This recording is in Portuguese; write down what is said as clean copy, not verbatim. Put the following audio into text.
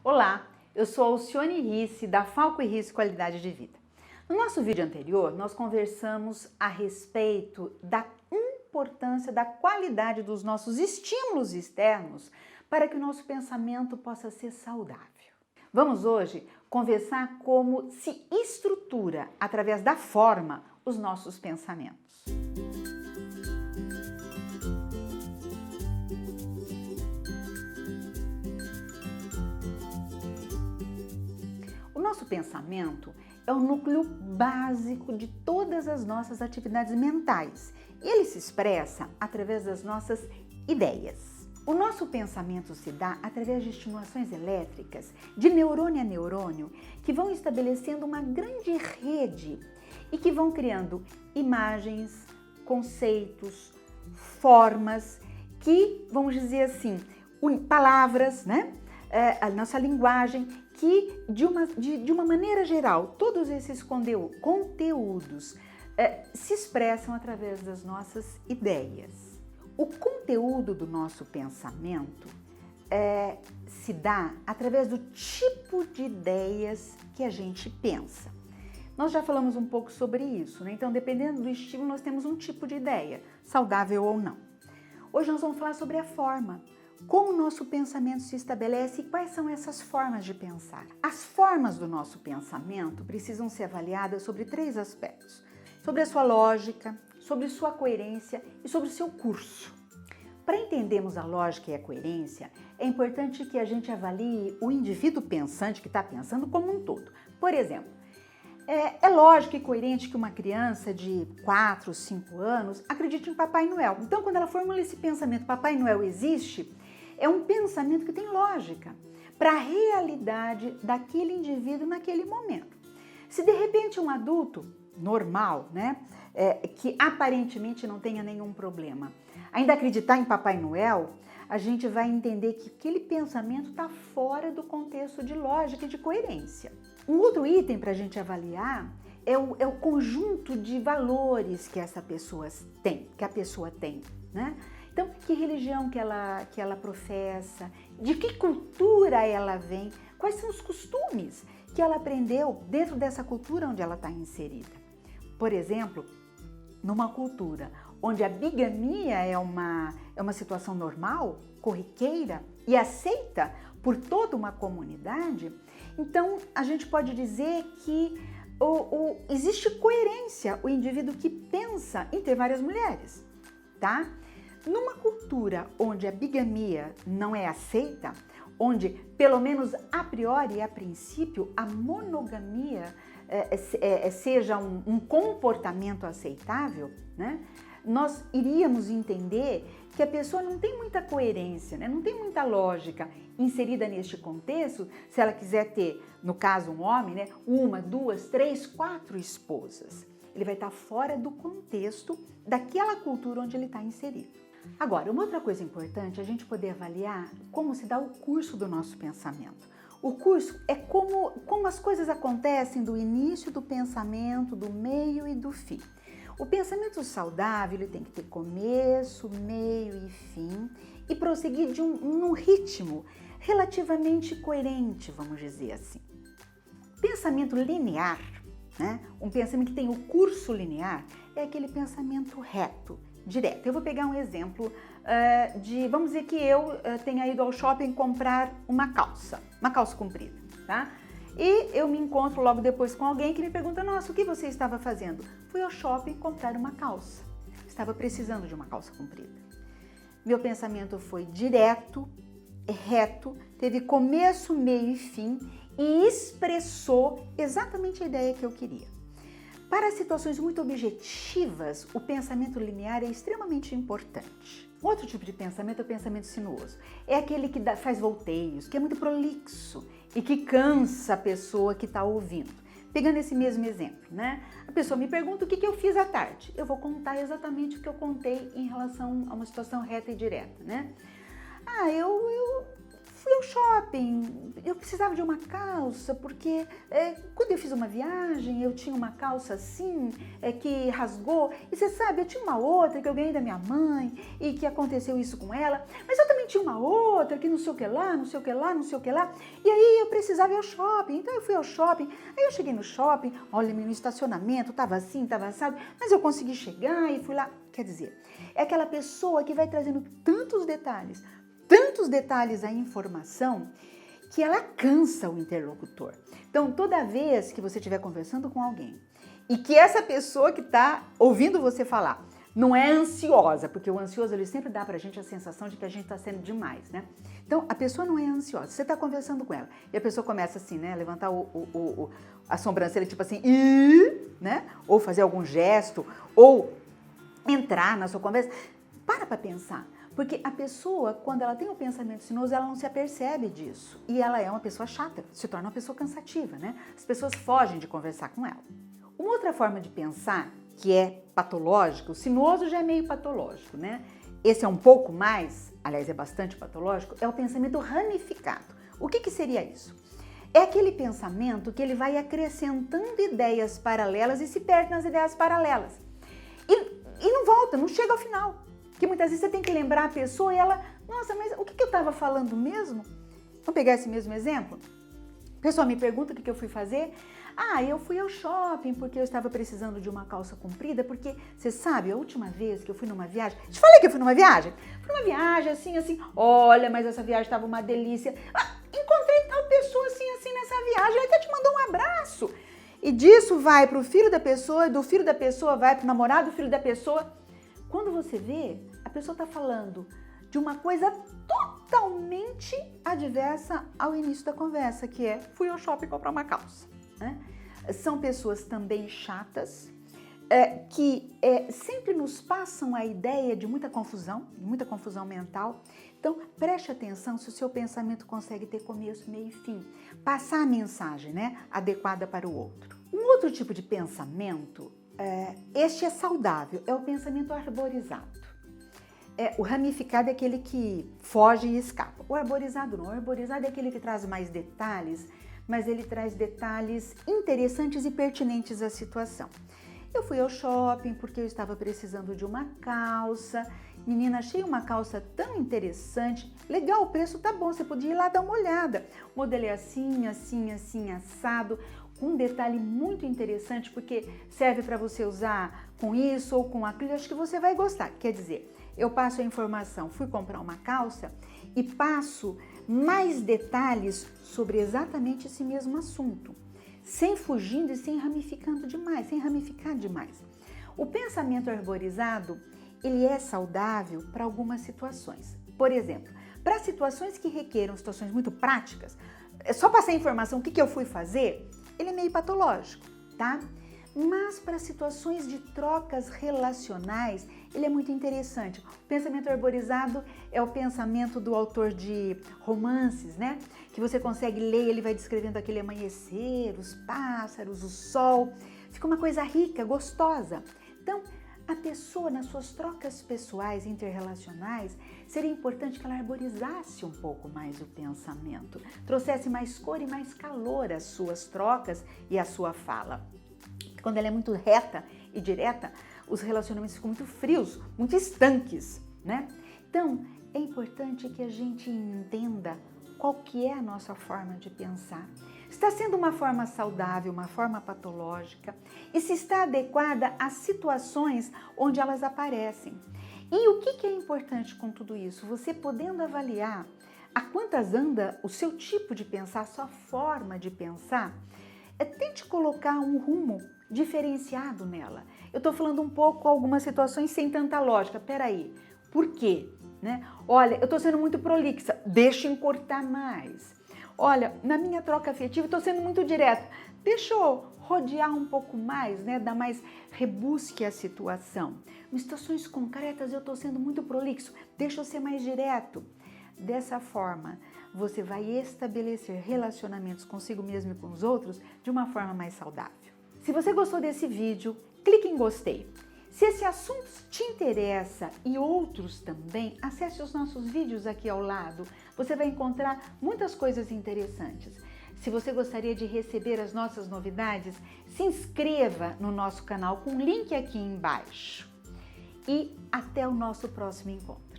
Olá, eu sou Alcione Risse, da Falco e Risse Qualidade de Vida. No nosso vídeo anterior, nós conversamos a respeito da importância da qualidade dos nossos estímulos externos para que o nosso pensamento possa ser saudável. Vamos hoje conversar como se estrutura, através da forma, os nossos pensamentos. O nosso pensamento é o núcleo básico de todas as nossas atividades mentais e ele se expressa através das nossas ideias. O nosso pensamento se dá através de estimulações elétricas, de neurônio a neurônio, que vão estabelecendo uma grande rede e que vão criando imagens, conceitos, formas que, vamos dizer assim, palavras, né? A nossa linguagem, que de uma maneira geral, todos esses conteúdos se expressam através das nossas ideias. O conteúdo do nosso pensamento se dá através do tipo de ideias que a gente pensa. Nós já falamos um pouco sobre isso, né? Então, dependendo do estímulo, nós temos um tipo de ideia, saudável ou não. Hoje nós vamos falar sobre a forma. Como o nosso pensamento se estabelece e quais são essas formas de pensar. As formas do nosso pensamento precisam ser avaliadas sobre 3 aspectos: sobre a sua lógica, sobre sua coerência e sobre o seu curso. Para entendermos a lógica e a coerência, é importante que a gente avalie o indivíduo pensante que está pensando como um todo. Por exemplo, é lógico e coerente que uma criança de 4, 5 anos acredite em Papai Noel. Então, quando ela formula esse pensamento, Papai Noel existe, é um pensamento que tem lógica para a realidade daquele indivíduo naquele momento. Se de repente um adulto normal, né, que aparentemente não tenha nenhum problema, ainda acreditar em Papai Noel, a gente vai entender que aquele pensamento está fora do contexto de lógica e de coerência. Um outro item para a gente avaliar é o conjunto de valores que a pessoa tem, né? Então, que religião que ela professa, de que cultura ela vem, quais são os costumes que ela aprendeu dentro dessa cultura onde ela está inserida. Por exemplo, numa cultura onde a bigamia é uma situação normal, corriqueira e aceita por toda uma comunidade, então a gente pode dizer que existe coerência, o indivíduo que pensa em ter várias mulheres, tá? Numa cultura onde a bigamia não é aceita, onde, pelo menos a priori e a princípio, a monogamia seja um comportamento aceitável, né? Nós iríamos entender que a pessoa não tem muita coerência, né? Não tem muita lógica inserida neste contexto, se ela quiser ter, no caso um homem, né? 1, 2, 3, 4 esposas. Ele vai estar fora do contexto daquela cultura onde ele está inserido. Agora, uma outra coisa importante é a gente poder avaliar como se dá o curso do nosso pensamento. O curso é como as coisas acontecem do início do pensamento, do meio e do fim. O pensamento saudável ele tem que ter começo, meio e fim e prosseguir num ritmo relativamente coerente, vamos dizer assim. Pensamento linear, né? Um pensamento que tem o curso linear é aquele pensamento reto, direto. Eu vou pegar um exemplo vamos dizer que eu tenha ido ao shopping comprar uma calça comprida, tá? E eu me encontro logo depois com alguém que me pergunta: nossa, o que você estava fazendo? Fui ao shopping comprar uma calça. Estava precisando de uma calça comprida. Meu pensamento foi direto, reto, teve começo, meio e fim e expressou exatamente a ideia que eu queria. Para situações muito objetivas, o pensamento linear é extremamente importante. Outro tipo de pensamento é o pensamento sinuoso. É aquele que faz volteios, que é muito prolixo e que cansa a pessoa que está ouvindo. Pegando esse mesmo exemplo, né? A pessoa me pergunta o que eu fiz à tarde. Eu vou contar exatamente o que eu contei em relação a uma situação reta e direta, né? Eu fui ao shopping, eu precisava de uma calça, porque quando eu fiz uma viagem, eu tinha uma calça assim, que rasgou, e você sabe, eu tinha uma outra que eu ganhei da minha mãe, e que aconteceu isso com ela, mas eu também tinha uma outra que não sei o que lá, não sei o que lá, não sei o que lá, e aí eu precisava ir ao shopping, então eu fui ao shopping, aí eu cheguei no shopping, olha, no estacionamento, tava assim, tava assado, mas eu consegui chegar e fui lá, quer dizer, é aquela pessoa que vai trazendo tantos detalhes à informação, que ela cansa o interlocutor. Então, toda vez que você estiver conversando com alguém e que essa pessoa que está ouvindo você falar não é ansiosa, porque o ansioso ele sempre dá pra gente a sensação de que a gente está sendo demais, né? Então, a pessoa não é ansiosa. Você está conversando com ela e a pessoa começa assim, né? Levantar a sobrancelha, tipo assim, né? Ou fazer algum gesto, ou entrar na sua conversa. Para pensar. Porque a pessoa, quando ela tem um pensamento sinuoso, ela não se apercebe disso. E ela é uma pessoa chata, se torna uma pessoa cansativa, né? As pessoas fogem de conversar com ela. Uma outra forma de pensar, que é patológico, o sinuoso já é meio patológico, né? Esse é um pouco mais, aliás, é bastante patológico, é o pensamento ramificado. O que seria isso? É aquele pensamento que ele vai acrescentando ideias paralelas e se perde nas ideias paralelas. E não volta, não chega ao final. Que muitas vezes você tem que lembrar a pessoa e ela, nossa, mas o que eu estava falando mesmo? Vamos pegar esse mesmo exemplo? A pessoa me pergunta o que eu fui fazer. Ah, eu fui ao shopping porque eu estava precisando de uma calça comprida, porque você sabe, a última vez que eu fui numa viagem, te falei que eu fui numa viagem? Fui numa viagem assim, olha, mas essa viagem estava uma delícia. Encontrei tal pessoa assim nessa viagem, ela até te mandou um abraço. E disso vai para o filho da pessoa, e do filho da pessoa vai para o namorado do filho da pessoa. Quando você vê, a pessoa está falando de uma coisa totalmente adversa ao início da conversa, que é, fui ao shopping comprar uma calça. Né? São pessoas também chatas, que sempre nos passam a ideia de muita confusão mental. Então, preste atenção se o seu pensamento consegue ter começo, meio e fim. Passar a mensagem, né, adequada para o outro. Um outro tipo de pensamento, este é saudável, é o pensamento arborizado. O ramificado é aquele que foge e escapa. O arborizado não. O arborizado é aquele que traz mais detalhes, mas ele traz detalhes interessantes e pertinentes à situação. Eu fui ao shopping porque eu estava precisando de uma calça. Menina, achei uma calça tão interessante. Legal, o preço tá bom, você podia ir lá dar uma olhada. O modelo é assim, assado. Um detalhe muito interessante, porque serve para você usar com isso ou com aquilo, acho que você vai gostar. Quer dizer, eu passo a informação, fui comprar uma calça e passo mais detalhes sobre exatamente esse mesmo assunto, sem fugindo e sem ramificar demais. O pensamento arborizado, ele é saudável para algumas situações. Por exemplo, para situações que requeram situações muito práticas, é só passar a informação, o que eu fui fazer, ele é meio patológico, tá? Mas para situações de trocas relacionais, ele é muito interessante. O pensamento arborizado é o pensamento do autor de romances, né? Que você consegue ler, ele vai descrevendo aquele amanhecer, os pássaros, o sol. Fica uma coisa rica, gostosa. Então, a pessoa, nas suas trocas pessoais, interrelacionais, seria importante que ela arborizasse um pouco mais o pensamento, trouxesse mais cor e mais calor às suas trocas e à sua fala. Quando ela é muito reta e direta, os relacionamentos ficam muito frios, muito estanques, né? Então, é importante que a gente entenda qual que é a nossa forma de pensar. Está sendo uma forma saudável, uma forma patológica, e se está adequada às situações onde elas aparecem. E o que é importante com tudo isso? Você podendo avaliar a quantas anda o seu tipo de pensar, a sua forma de pensar, tente colocar um rumo diferenciado nela. Eu estou falando um pouco algumas situações sem tanta lógica. Peraí, por quê? Né? Olha, eu estou sendo muito prolixa, deixa eu encurtar mais. Olha, na minha troca afetiva eu estou sendo muito direta, deixa eu rodear um pouco mais, né? Dar mais rebusque à situação. Em situações concretas eu estou sendo muito prolixo, deixa eu ser mais direto. Dessa forma, você vai estabelecer relacionamentos consigo mesmo e com os outros de uma forma mais saudável. Se você gostou desse vídeo, clique em gostei. Se esse assunto te interessa e outros também, acesse os nossos vídeos aqui ao lado. Você vai encontrar muitas coisas interessantes. Se você gostaria de receber as nossas novidades, se inscreva no nosso canal com o link aqui embaixo. E até o nosso próximo encontro.